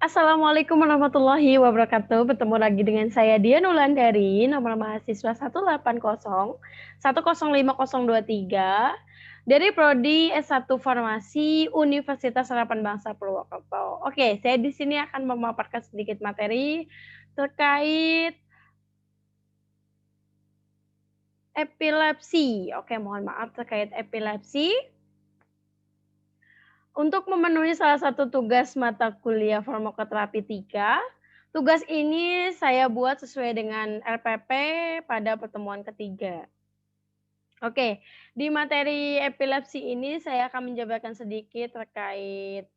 Assalamualaikum warahmatullahi wabarakatuh. Bertemu lagi dengan saya Dian Wulandari, nomor mahasiswa 180 105023 dari Prodi S1 Farmasi Universitas Harapan Bangsa Purwokerto. Oke, saya di sini akan memaparkan sedikit materi terkait epilepsi. Oke, mohon maaf terkait epilepsi. Untuk memenuhi salah satu tugas mata kuliah farmakoterapi 3, tugas ini saya buat sesuai dengan RPP pada pertemuan ketiga. Oke, di materi epilepsi ini saya akan menjabarkan sedikit terkait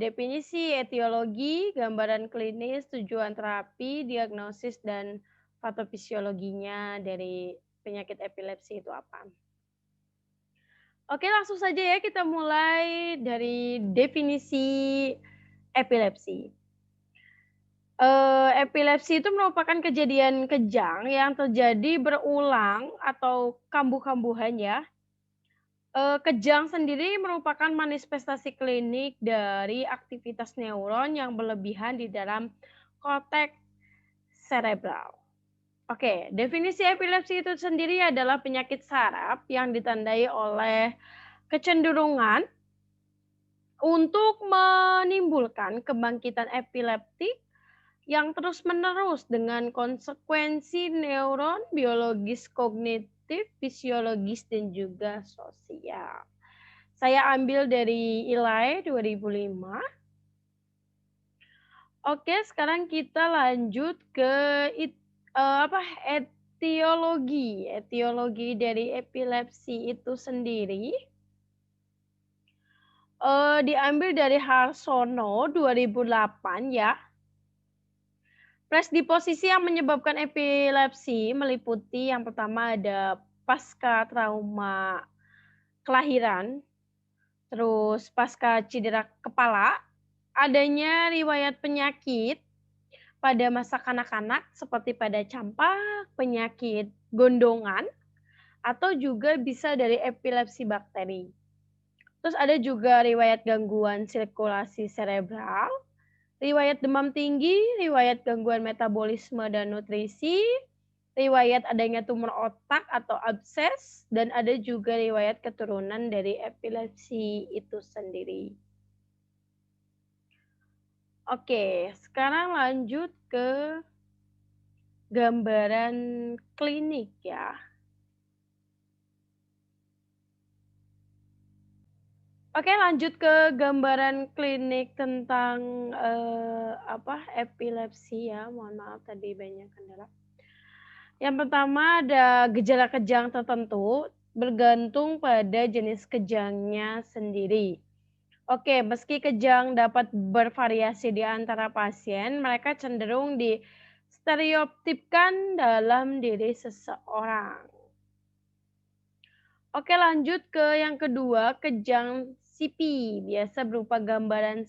definisi, etiologi, gambaran klinis, tujuan terapi, diagnosis, dan patofisiologinya dari penyakit epilepsi itu apa. Oke, langsung saja ya kita mulai dari definisi epilepsi. Epilepsi itu merupakan kejadian kejang yang terjadi berulang atau kambuh-kambuhan ya. Kejang sendiri merupakan manifestasi klinik dari aktivitas neuron yang berlebihan di dalam korteks serebral. Oke, definisi epilepsi itu sendiri adalah penyakit saraf yang ditandai oleh kecenderungan untuk menimbulkan kebangkitan epileptik yang terus-menerus dengan konsekuensi neuron, biologis, kognitif, fisiologis, dan juga sosial. Saya ambil dari ILAE 2005. Oke, sekarang kita lanjut ke etiologi. Etiologi dari epilepsi itu sendiri diambil dari Harsono 2008 ya. Predisposisi yang menyebabkan epilepsi meliputi yang pertama ada pasca trauma kelahiran, terus pasca cedera kepala, adanya riwayat penyakit pada masa kanak-kanak seperti pada campak, penyakit gondongan, atau juga bisa dari epilepsi bakteri. Terus ada juga riwayat gangguan sirkulasi serebral, riwayat demam tinggi, riwayat gangguan metabolisme dan nutrisi, riwayat adanya tumor otak atau abses, dan ada juga riwayat keturunan dari epilepsi itu sendiri. Oke, sekarang lanjut ke gambaran klinik ya. Oke, lanjut ke gambaran klinik tentang epilepsi ya. Mohon maaf tadi banyak kendala. Yang pertama ada gejala kejang tertentu bergantung pada jenis kejangnya sendiri. Oke, meski kejang dapat bervariasi di antara pasien, mereka cenderung distereotipkan dalam diri seseorang. Oke, lanjut ke yang kedua, kejang CP. Biasa berupa gambaran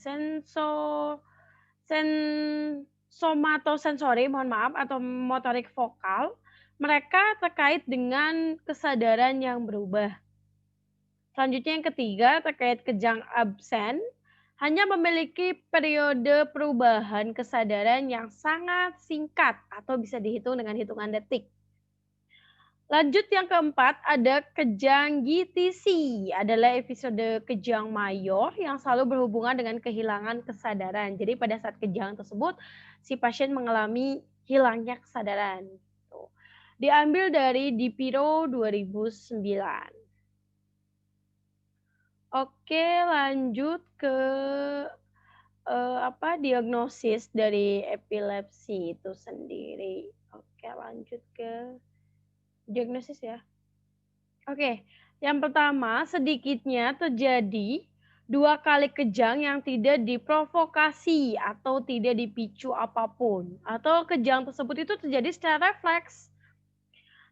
somatosensori, mohon maaf, atau motorik vokal. Mereka terkait dengan kesadaran yang berubah. Selanjutnya yang ketiga, terkait kejang absen, hanya memiliki periode perubahan kesadaran yang sangat singkat atau bisa dihitung dengan hitungan detik. Lanjut yang keempat, ada kejang GTC, adalah episode kejang mayor yang selalu berhubungan dengan kehilangan kesadaran. Jadi pada saat kejang tersebut, si pasien mengalami hilangnya kesadaran. Diambil dari Dipiro 2009. Oke, lanjut ke diagnosis dari epilepsi itu sendiri. Oke, lanjut ke diagnosis ya. Oke, yang pertama sedikitnya terjadi 2 kali kejang yang tidak diprovokasi atau tidak dipicu apapun, atau kejang tersebut itu terjadi secara refleks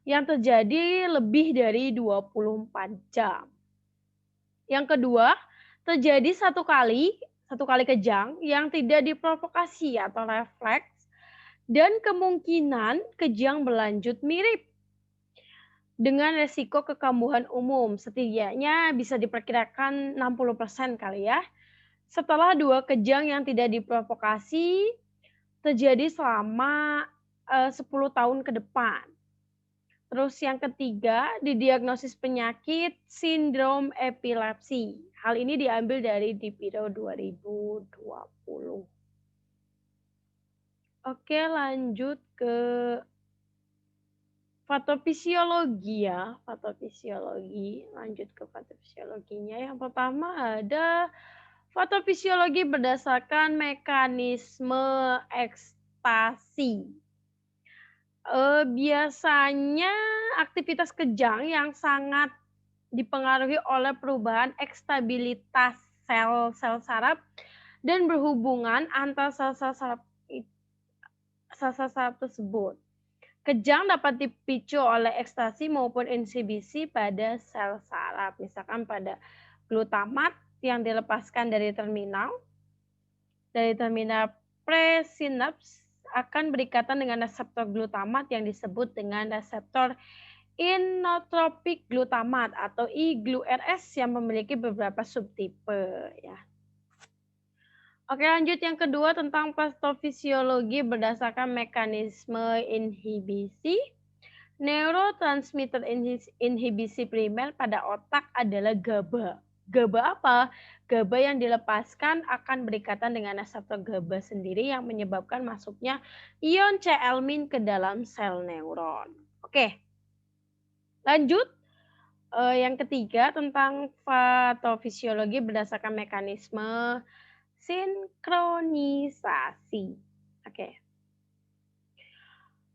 yang terjadi lebih dari 24 jam. Yang kedua, terjadi satu kali kejang yang tidak diprovokasi atau refleks dan kemungkinan kejang berlanjut mirip dengan resiko kekambuhan umum. Setidaknya bisa diperkirakan 60% kali ya. setelah 2 kejang yang tidak diprovokasi terjadi selama 10 tahun ke depan. Terus yang ketiga, didiagnosis penyakit sindrom epilepsi. Hal ini diambil dari Dipiro 2020. Oke, lanjut ke patofisiologi ya, patofisiologi. Lanjut ke patofisiologinya. Yang pertama ada patofisiologi berdasarkan mekanisme ekstasi. Biasanya aktivitas kejang yang sangat dipengaruhi oleh perubahan ekstabilitas sel-sel saraf dan berhubungan antar sel-sel saraf tersebut. Kejang dapat dipicu oleh ekstasi maupun inhibisi pada sel saraf, misalkan pada glutamat yang dilepaskan dari terminal presinaps akan berikatan dengan reseptor glutamat yang disebut dengan reseptor inotropik glutamat atau IGLURS yang memiliki beberapa subtipe ya. Oke, lanjut yang kedua tentang patofisiologi berdasarkan mekanisme inhibisi. Neurotransmitter inhibisi primer pada otak adalah GABA. GABA apa? GABA yang dilepaskan akan berikatan dengan reseptor GABA sendiri yang menyebabkan masuknya ion C-elmin ke dalam sel neuron. Oke, lanjut. Yang ketiga tentang patofisiologi berdasarkan mekanisme sinkronisasi. Oke.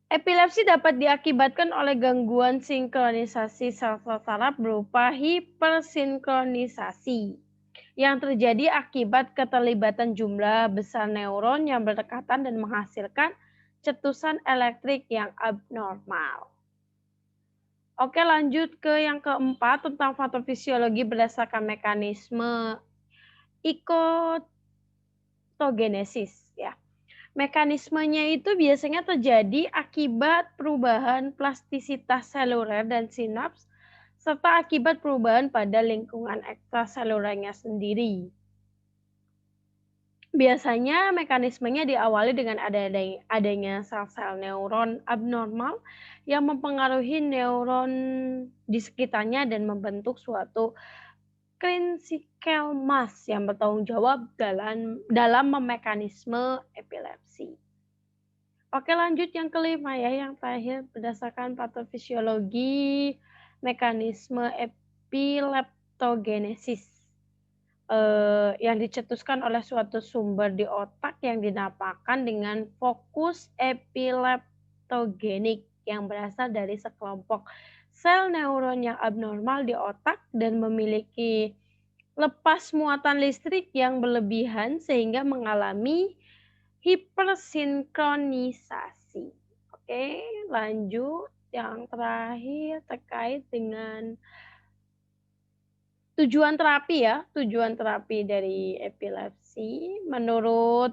Epilepsi dapat diakibatkan oleh gangguan sinkronisasi sel-sel saraf berupa hipersinkronisasi yang terjadi akibat keterlibatan jumlah besar neuron yang berdekatan dan menghasilkan cetusan elektrik yang abnormal. Oke, lanjut ke yang keempat tentang patofisiologi berdasarkan mekanisme ikotogenesis ya. Mekanismenya itu biasanya terjadi akibat perubahan plastisitas seluler dan sinaps serta akibat perubahan pada lingkungan ekstraselulernya sendiri. Biasanya mekanismenya diawali dengan adanya sel-sel neuron abnormal yang mempengaruhi neuron di sekitarnya dan membentuk suatu critical mass yang bertanggung jawab dalam mekanisme epilepsi. Oke, lanjut yang kelima ya, yang terakhir berdasarkan patofisiologi mekanisme epileptogenesis yang dicetuskan oleh suatu sumber di otak yang dinamakan dengan fokus epileptogenik yang berasal dari sekelompok sel neuron yang abnormal di otak dan memiliki lepas muatan listrik yang berlebihan sehingga mengalami hipersinkronisasi. Oke, lanjut yang terakhir terkait dengan tujuan terapi ya, tujuan terapi dari epilepsi menurut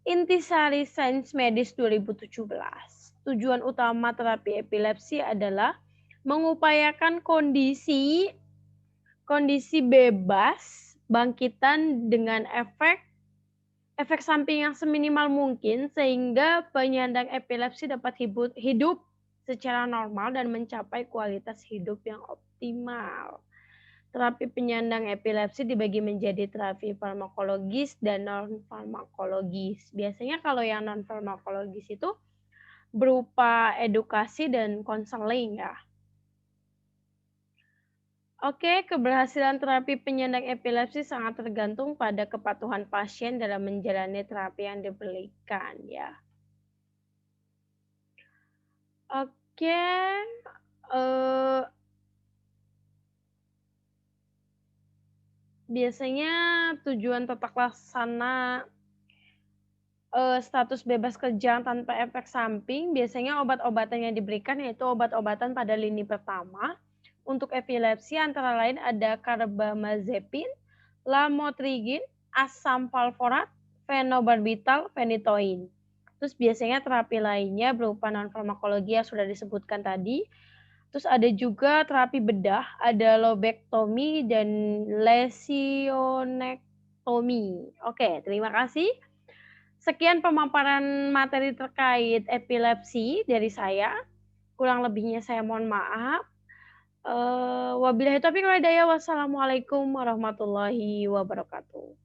Intisari Sains Medis 2017. Tujuan utama terapi epilepsi adalah mengupayakan kondisi bebas bangkitan dengan efek samping yang seminimal mungkin sehingga penyandang epilepsi dapat hidup secara normal dan mencapai kualitas hidup yang optimal. Terapi penyandang epilepsi dibagi menjadi terapi farmakologis dan non-farmakologis. Biasanya kalau yang non-farmakologis itu berupa edukasi dan konseling ya. Oke, keberhasilan terapi penyandang epilepsi sangat tergantung pada kepatuhan pasien dalam menjalani terapi yang diberikan ya. Oke, biasanya tujuan tata laksana status bebas kejang tanpa efek samping, biasanya obat-obatan yang diberikan yaitu obat-obatan pada lini pertama. Untuk epilepsi antara lain ada carbamazepin, lamotrigin, asam valproat, fenobarbital, phenytoin. Terus biasanya terapi lainnya berupa non-farmakologi yang sudah disebutkan tadi. Terus ada juga terapi bedah, ada lobektomi dan lesionektomi. trakeostomi. Oke, terima kasih. Sekian pemaparan materi terkait epilepsi dari saya. Kurang lebihnya saya mohon maaf. Wabillahi taufiq wal hidayah. Wassalamualaikum warahmatullahi wabarakatuh.